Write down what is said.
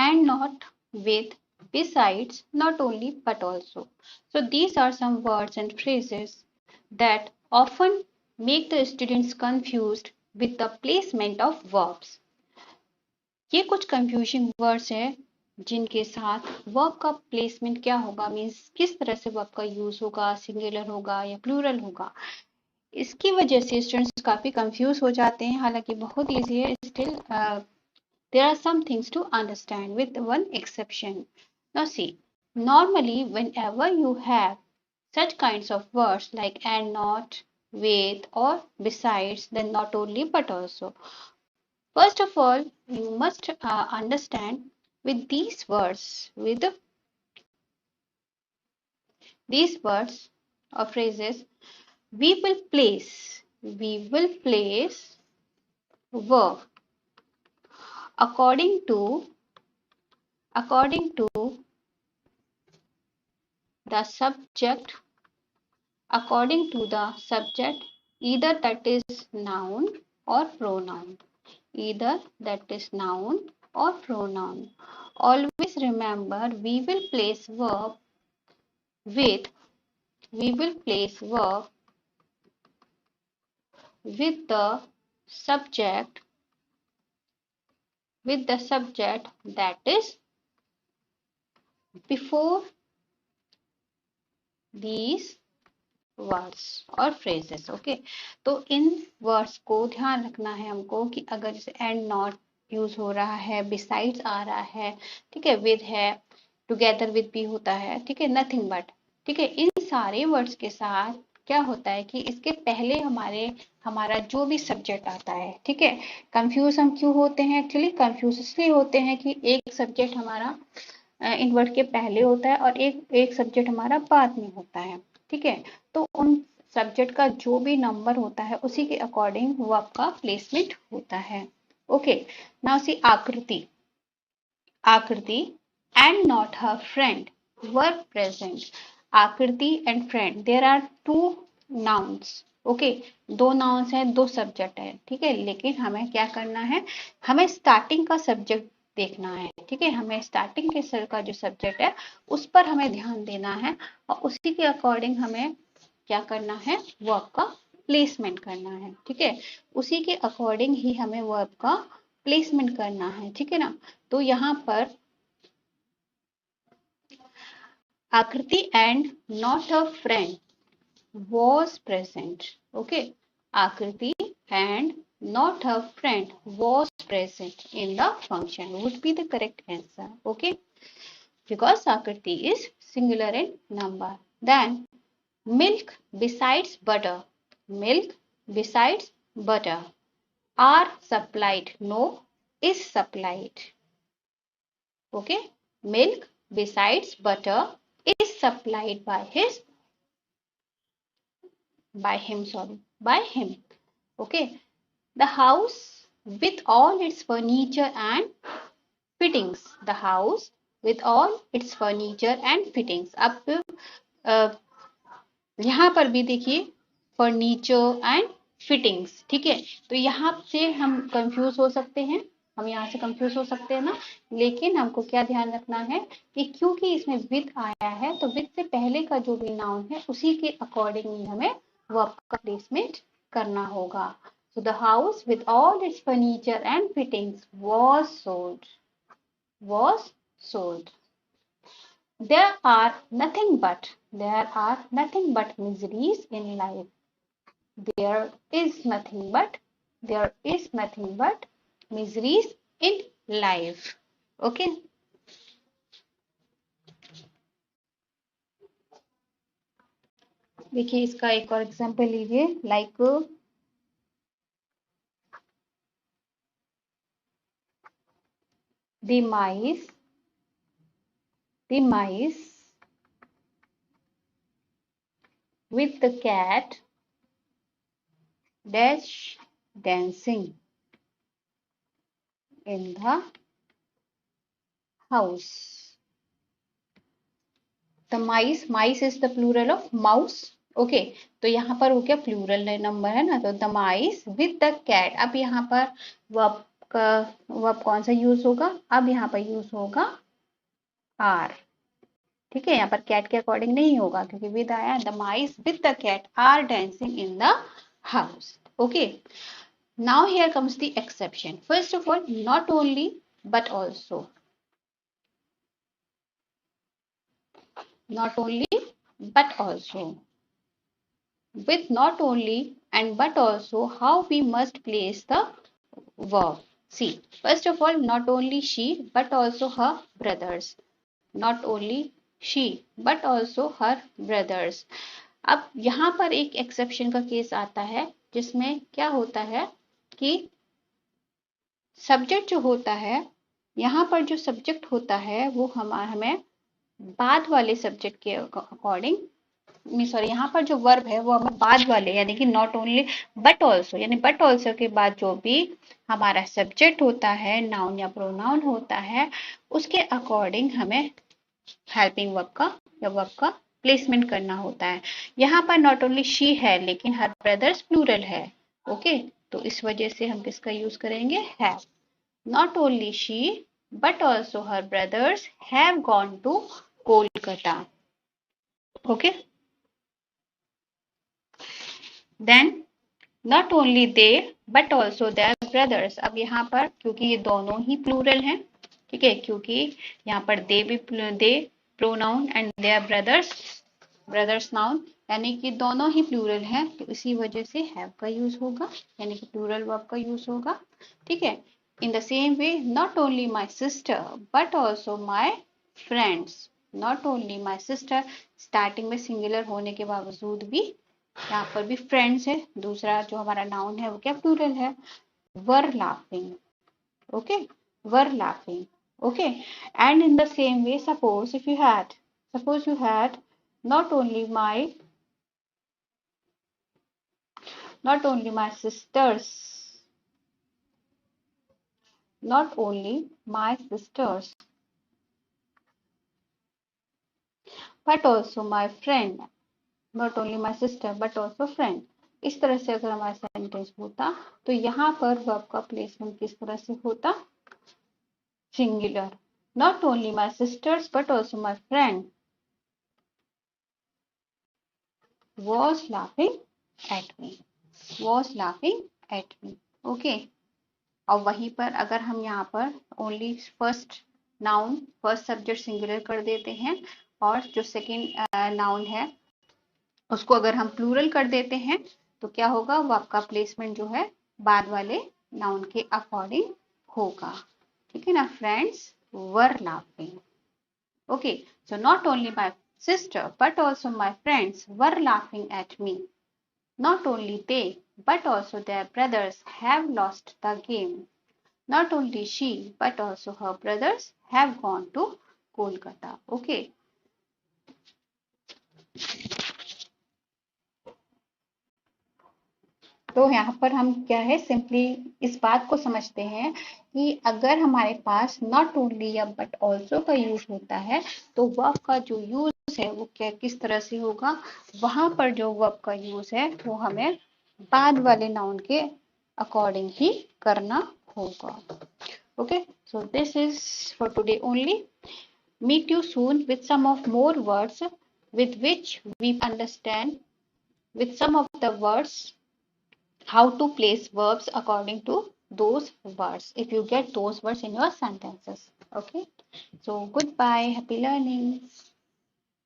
and, not, with, besides, not only but also. So these are some words and phrases that often make the students confused with the placement of verbs. ये कुछ confusing words है जिनके साथ verb का placement क्या होगा, means किस तरह से वर्ब का यूज होगा, सिंगुलर होगा या प्लूरल होगा। इसकी वजह से स्टूडेंट्स काफी कंफ्यूज हो जाते हैं, हालांकि बहुत ईजी है। Still there are some things to understand with one exception. Now see, normally whenever you have such kinds of words like and, not, with or besides, then not only but also. First of all, you must understand with these words, with these words or phrases, we will place verb according to the subject, either that is noun or pronoun, Always remember, we will place verb with the subject that is before these words और phrases. Okay, तो इन words को ध्यान रखना है हमको कि अगर जैसे एंड, नॉट यूज हो रहा है, बिसाइड्स आ रहा है, ठीक है, विद है, टुगेदर विद भी होता है, ठीक है, नथिंग बट, ठीक है, इन सारे वर्ड्स के साथ क्या होता है कि इसके पहले हमारा जो भी सब्जेक्ट आता है, ठीक है। कंफ्यूज हम क्यों होते हैं? एक्चुअली कंफ्यूज इसलिए होते हैं कि एक सब्जेक्ट हमारा इन वर्ड के पहले होता है और एक सब्जेक्ट हमारा बाद में होता है, ठीक है। तो उन सब्जेक्ट का जो भी नंबर होता है उसी के अकॉर्डिंग वर्ब का प्लेसमेंट होता है। Okay, now see Aakriti and not her friend were present. Aakriti and friend, there are two nouns. Okay, दो नाउन्स हैं, दो सब्जेक्ट है, ठीक है, लेकिन हमें क्या करना है, हमें स्टार्टिंग का सब्जेक्ट देखना है, ठीक है, हमें स्टार्टिंग के सर का जो सब्जेक्ट है उस पर हमें ध्यान देना है और उसी के अकॉर्डिंग हमें क्या करना है, वर्ब का प्लेसमेंट करना है, ठीक है, उसी के अकॉर्डिंग ही हमें वर्ब का प्लेसमेंट करना है, ठीक है ना। तो यहाँ पर आकृति and not a friend was present. Okay, Akriti and not her friend was present in the function would be the correct answer. Okay, because Akriti is singular in number. Then milk besides butter are supplied, no, is supplied. Okay, milk besides butter is supplied by him. Okay, the house with all its furniture and fittings, अब यहाँ पर भी देखिए furniture and fittings, ठीक है, तो यहाँ से हम कंफ्यूज हो सकते हैं, ना, लेकिन हमको क्या ध्यान रखना है कि क्योंकि इसमें विद आया है तो विद से पहले का जो भी नाउन है उसी के अकॉर्डिंग ही हमें वर्ब का प्लेसमेंट करना होगा। So the house with all its furniture and fittings was sold. There are nothing but miseries in life. There is nothing but miseries in life. Okay. देखिए इसका एक और एग्जांपल लीजिए, like the mice with the cat dash dancing in the house. The mice is the plural of mouse. Okay, तो यहाँ पर हो गया प्लूरल नंबर है ना, तो the mice with the cat. अब यहाँ पर वर्ब वर्ब कौन सा यूज होगा? अब यहाँ पर यूज होगा आर। ठीक है, यहाँ पर कैट के अकॉर्डिंग नहीं होगा क्योंकि विद आया the mice with the cat are dancing in the house. Okay, now here comes the exception. First of all, not only but also, not only but also. With not only and but also, how we must place the verb? See, first of all, not only she but also her brothers. Not only she but also her brothers. अब यहाँ पर एक exception का case आता है जिसमें क्या होता है कि सब्जेक्ट जो होता है, यहाँ पर जो सब्जेक्ट होता है वो हमें बाद वाले सब्जेक्ट के अकॉर्डिंग, सॉरी, यहाँ पर जो वर्ब है वो हमें बाद वाले यानी कि नॉट ओनली बट ऑल्सो, यानी बट ऑल्सो के बाद जो भी हमारा सब्जेक्ट होता है, नाउन या प्रोनाउन होता है, उसके अकॉर्डिंग हमें हेल्पिंग वर्ब का या वर्ब का प्लेसमेंट करना होता है। यहाँ पर नॉट ओनली शी है लेकिन हर ब्रदर्स प्लूरल है। ओके, तो इस वजह से हम किसका यूज करेंगे? Have. Not only she but also her brothers have gone to Kolkata. Okay, then not only they but also their brothers. अब यहाँ पर क्योंकि ये दोनों ही प्लूरल हैं, ठीक है, क्योंकि यहाँ पर दे भी they pronoun and their brothers noun, यानी कि दोनों ही प्लूरल हैं, तो इसी वजह से हैव का यूज होगा, यानी कि प्लूरल वर्ब का यूज होगा। ठीक है, in the same way, not only my sister but also my friends. Not only my sister, starting में सिंगुलर होने के बावजूद भी यहाँ पर भी फ्रेंड्स है, दूसरा जो हमारा नाउन है वो क्या प्लूरल है, were laughing. Okay, were laughing. Okay, and in the same way, suppose you had not only my sisters, not only my sisters but also my friend, not only my sister but also friend। इस तरह से अगर हमारा sentence होता तो यहाँ पर verb का प्लेसमेंट किस तरह से होता? Singular. not only my sisters but also my friend was laughing at me, was laughing at me। Okay, और वहीं पर अगर हम यहाँ पर only first noun first subject singular कर देते हैं और जो सेकंड नाउन है उसको अगर हम प्लूरल कर देते हैं तो क्या होगा? वो आपका प्लेसमेंट जो है बाद वाले नाउन के अकॉर्डिंग होगा। ठीक है ना friends, were laughing. Okay, so not only my sister but also my friends were laughing at me. Not only they but also their brothers have lost the game. Not only she but also her brothers have gone to Kolkata. Okay. तो यहाँ पर हम क्या है, simply इस बात को समझते हैं कि अगर हमारे पास नॉट ओनली या बट ऑल्सो का यूज होता है तो वर्ब का जो यूज है वो क्या किस तरह से होगा? वहां पर जो वर्ब का यूज है वो हमें बाद वाले नाउन के अकॉर्डिंग ही करना होगा। Okay, so this is for today only. Meet you soon with some of more words with which we understand with some of the words how to place verbs according to those words if you get those words in your sentences. Okay, so goodbye, happy learning.